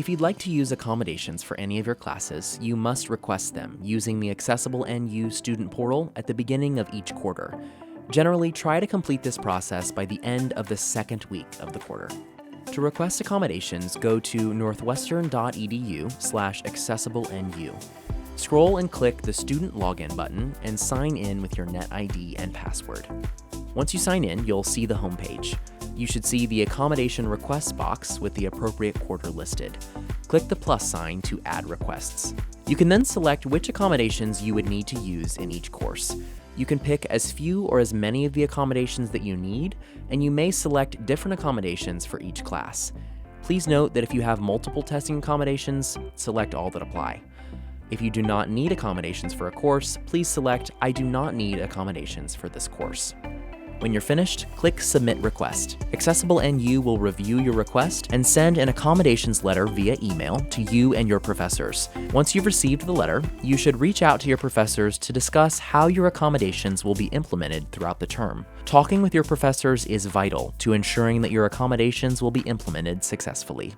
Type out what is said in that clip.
If you'd like to use accommodations for any of your classes, you must request them using the AccessibleNU student portal at the beginning of each quarter. Generally, try to complete this process by the end of the second week of the quarter. To request accommodations, go to northwestern.edu/AccessibleNU. Scroll and click the Student Login button and sign in with your NetID and password. Once you sign in, you'll see the homepage. You should see the accommodation requests box with the appropriate quarter listed. Click the plus sign to add requests. You can then select which accommodations you would need to use in each course. You can pick as few or as many of the accommodations that you need, and you may select different accommodations for each class. Please note that if you have multiple testing accommodations, select all that apply. If you do not need accommodations for a course, please select I do not need accommodations for this course. When you're finished, click Submit Request. AccessibleNU will review your request and send an accommodations letter via email to you and your professors. Once you've received the letter, you should reach out to your professors to discuss how your accommodations will be implemented throughout the term. Talking with your professors is vital to ensuring that your accommodations will be implemented successfully.